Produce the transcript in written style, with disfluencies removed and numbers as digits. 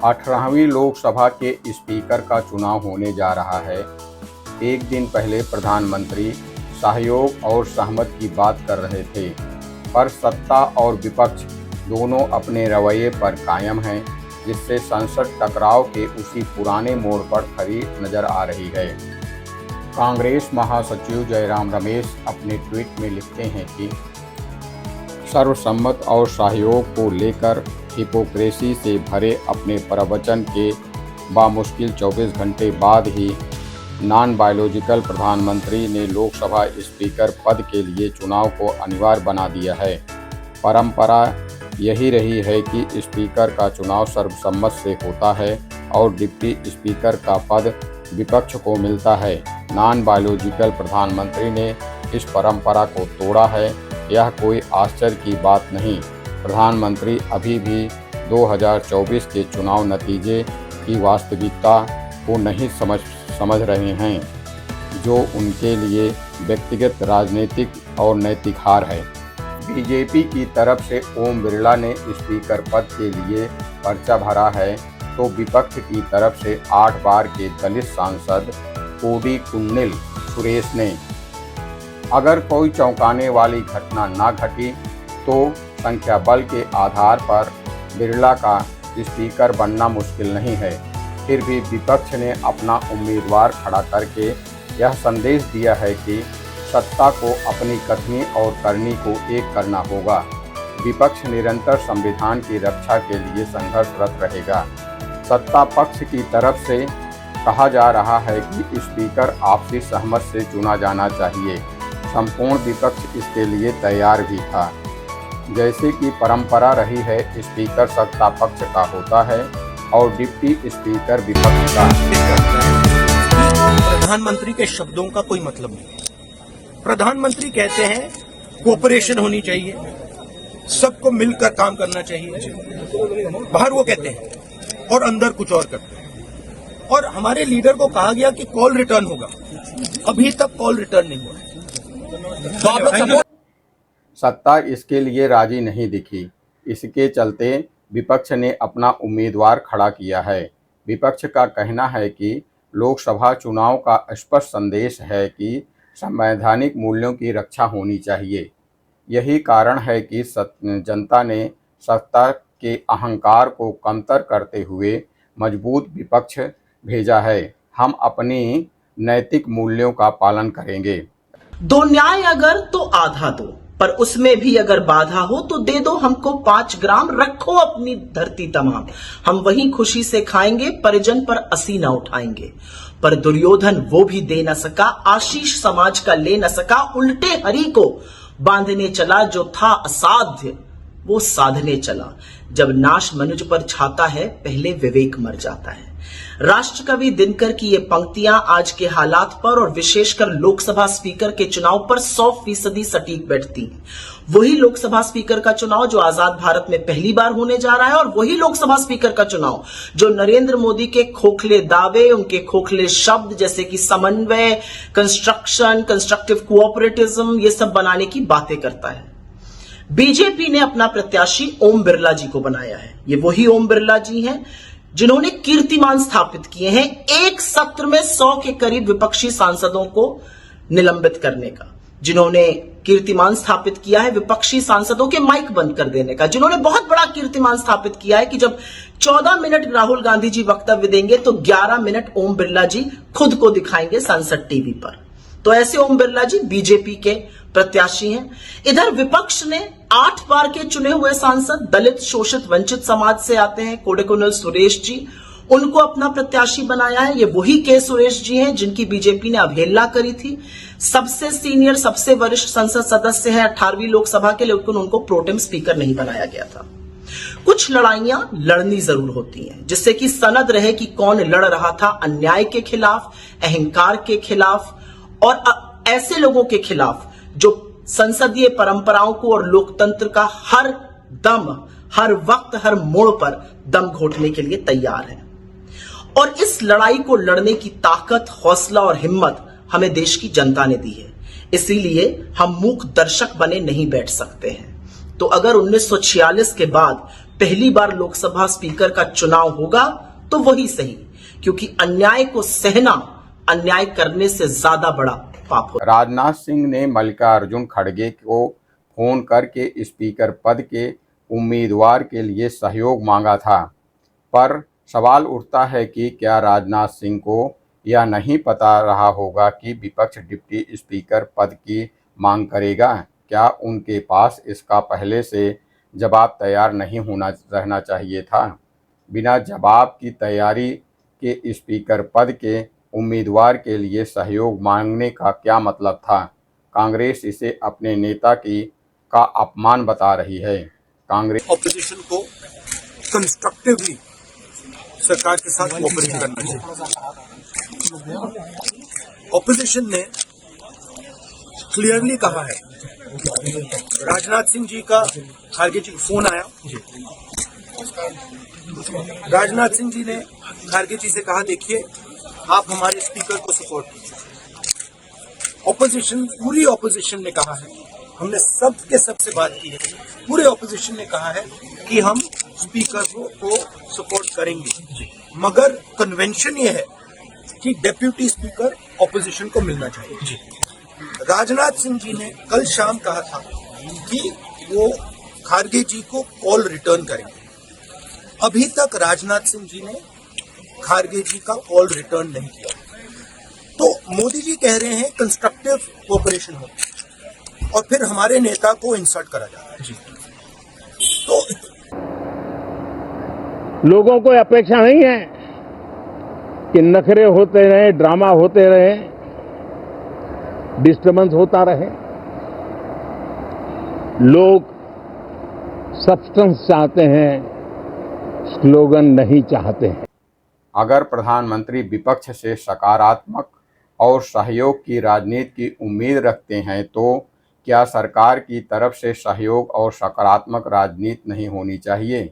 18वीं लोकसभा के स्पीकर का चुनाव होने जा रहा है। एक दिन पहले प्रधानमंत्री सहयोग और सहमत की बात कर रहे थे, पर सत्ता और विपक्ष दोनों अपने रवैये पर कायम हैं, जिससे संसद टकराव के उसी पुराने मोड़ पर खड़ी नजर आ रही है। कांग्रेस महासचिव जयराम रमेश अपने ट्वीट में लिखते हैं कि सर्वसम्मत और सहयोग को लेकर हिपोक्रेसी से भरे अपने प्रवचन के बामुश्किल 24 घंटे बाद ही नॉन बायोलॉजिकल प्रधानमंत्री ने लोकसभा स्पीकर पद के लिए चुनाव को अनिवार्य बना दिया है। परंपरा यही रही है कि स्पीकर का चुनाव सर्वसम्मत से होता है और डिप्टी स्पीकर का पद विपक्ष को मिलता है। नॉन बायोलॉजिकल प्रधानमंत्री ने इस परंपरा को तोड़ा है। यह कोई आश्चर्य की बात नहीं। प्रधानमंत्री अभी भी 2024 के चुनाव नतीजे की वास्तविकता को नहीं समझ रहे हैं, जो उनके लिए व्यक्तिगत राजनीतिक और नैतिक हार है। बीजेपी की तरफ से ओम बिरला ने स्पीकर पद के लिए पर्चा भरा है, तो विपक्ष की तरफ से 8 बार के दलित सांसद कोडिकुन्नील सुरेश ने। अगर कोई चौंकाने वाली घटना न घटी तो संख्या बल के आधार पर बिरला का स्पीकर बनना मुश्किल नहीं है। फिर भी विपक्ष ने अपना उम्मीदवार खड़ा करके यह संदेश दिया है कि सत्ता को अपनी कथनी और करनी को एक करना होगा। विपक्ष निरंतर संविधान की रक्षा के लिए संघर्षरत रहेगा। सत्ता पक्ष की तरफ से कहा जा रहा है कि स्पीकर आपसी सहमत से चुना जाना चाहिए। संपूर्ण विपक्ष इसके लिए तैयार भी था। जैसे कि परंपरा रही है, स्पीकर सत्ता पक्ष का होता है और डिप्टी स्पीकर विपक्ष का। प्रधानमंत्री के शब्दों का कोई मतलब नहीं। प्रधानमंत्री कहते हैं कोऑपरेशन होनी चाहिए, सबको मिलकर काम करना चाहिए। बाहर वो कहते हैं और अंदर कुछ और करते हैं। और हमारे लीडर को कहा गया कि कॉल रिटर्न होगा, अभी तक कॉल रिटर्न नहीं हुआ। सत्ता इसके लिए राजी नहीं दिखी। इसके चलते विपक्ष ने अपना उम्मीदवार खड़ा किया है। विपक्ष का कहना है कि लोकसभा चुनाव का स्पष्ट संदेश है कि संवैधानिक मूल्यों की रक्षा होनी चाहिए। यही कारण है कि जनता ने सत्ता के अहंकार को कमतर करते हुए मजबूत विपक्ष भेजा है। हम अपनी नैतिक मूल्यों का पालन करेंगे। दो न्याय अगर तो आधा दो, पर उसमें भी अगर बाधा हो तो दे दो हमको 5 ग्राम, रखो अपनी धरती तमाम। हम वही खुशी से खाएंगे, परिजन पर असी न उठाएंगे। पर दुर्योधन वो भी दे न सका, आशीष समाज का ले न सका। उल्टे हरि को बांधने चला, जो था असाध्य वो साधने चला। जब नाश मनुज पर छाता है, पहले विवेक मर जाता है। राष्ट्रकवि दिनकर की ये पंक्तियां आज के हालात पर और विशेषकर लोकसभा स्पीकर के चुनाव पर 100% सटीक बैठती हैं। वही लोकसभा स्पीकर का चुनाव जो आजाद भारत में पहली बार होने जा रहा है, और वही लोकसभा स्पीकर का चुनाव जो नरेंद्र मोदी के खोखले दावे, उनके खोखले शब्द जैसे कि समन्वय, कंस्ट्रक्टिव कोऑपरेटिज्म, ये सब बनाने की बातें करता है। बीजेपी ने अपना प्रत्याशी ओम बिरला जी को बनाया है। ये वही ओम बिरला जी हैं जिन्होंने कीर्तिमान स्थापित किए हैं एक सत्र में 100 के करीब विपक्षी सांसदों को निलंबित करने का, जिन्होंने कीर्तिमान स्थापित किया है विपक्षी सांसदों के माइक बंद कर देने का, जिन्होंने बहुत बड़ा कीर्तिमान स्थापित किया है कि जब 14 मिनट राहुल गांधी जी वक्तव्य देंगे तो 11 मिनट ओम बिरला जी खुद को दिखाएंगे संसद टीवी पर। तो ऐसे ओम बिरला जी बीजेपी के प्रत्याशी हैं। इधर विपक्ष ने 8 बार के चुने हुए सांसद दलित, शोषित, वंचित समाज से आते हैं कोडिकुन्नील सुरेश जी, उनको अपना प्रत्याशी बनाया है। ये वही के सुरेश जी हैं जिनकी बीजेपी ने अवहेलना करी थी। सबसे सीनियर, सबसे वरिष्ठ संसद सदस्य हैं 18वीं लोकसभा के, लेकिन उनको प्रोटेम स्पीकर नहीं बनाया गया था। कुछ लड़ाइयां लड़नी जरूर होती हैं, जिससे कि सनद रहे कि कौन लड़ रहा था अन्याय के खिलाफ, अहंकार के खिलाफ और ऐसे लोगों के खिलाफ जो संसदीय परंपराओं को और लोकतंत्र का हर दम, हर वक्त, हर मोड़ पर दम घोटने के लिए तैयार है। और इस लड़ाई को लड़ने की ताकत, हौसला और हिम्मत हमें देश की जनता ने दी है। इसीलिए हम मूक दर्शक बने नहीं बैठ सकते हैं। तो अगर 1946 के बाद पहली बार लोकसभा स्पीकर का चुनाव होगा तो वही सही, क्योंकि अन्याय को सहना अन्याय करने से ज्यादा बड़ा पाप होता है। राजनाथ सिंह ने मल्लिकार्जुन खड़गे को फोन करके स्पीकर पद के उम्मीदवार के लिए सहयोग मांगा था, पर सवाल उठता है कि क्या राजनाथ सिंह को यह नहीं पता रहा होगा कि विपक्ष डिप्टी स्पीकर पद की मांग करेगा? क्या उनके पास इसका पहले से जवाब तैयार नहीं रहना चाहिए था? बिना जवाब की तैयारी के स्पीकर पद के उम्मीदवार के लिए सहयोग मांगने का क्या मतलब था? कांग्रेस इसे अपने नेता का अपमान बता रही है। कांग्रेस ऑपोजिशन को कंस्ट्रक्टिवली सरकार के साथ कोऑपरेट करना चाहिए। ऑपोजिशन ने क्लियरली कहा है, राजनाथ सिंह जी का खारगे जी को फोन आया, राजनाथ सिंह जी ने खारगे जी से कहा, देखिए आप हमारे स्पीकर को सपोर्ट कीजिए। ऑपोजिशन, पूरी ऑपोजिशन ने कहा है, हमने सबके सबसे बात की है, पूरे ऑपोजिशन ने कहा है कि हम स्पीकर को सपोर्ट करेंगे, मगर कन्वेंशन ये है कि डेप्यूटी स्पीकर ऑपोजिशन को मिलना चाहिए। राजनाथ सिंह जी ने कल शाम कहा था कि वो खारगे जी को कॉल रिटर्न करेंगे। अभी तक राजनाथ सिंह जी ने खारगे जी का कॉल रिटर्न नहीं किया। तो मोदी जी कह रहे हैं कंस्ट्रक्टिव कोऑपरेशन हो, और फिर हमारे नेता को इंसल्ट करा जा रहा है। तो लोगों को अपेक्षा नहीं है कि नखरे होते रहे, ड्रामा होते रहे, डिस्टर्बेंस होता रहे। लोग सब्सटेंस चाहते हैं, स्लोगन नहीं चाहते हैं। अगर प्रधानमंत्री विपक्ष से सकारात्मक और सहयोग की राजनीति की उम्मीद रखते हैं तो क्या सरकार की तरफ से सहयोग और सकारात्मक राजनीति नहीं होनी चाहिए?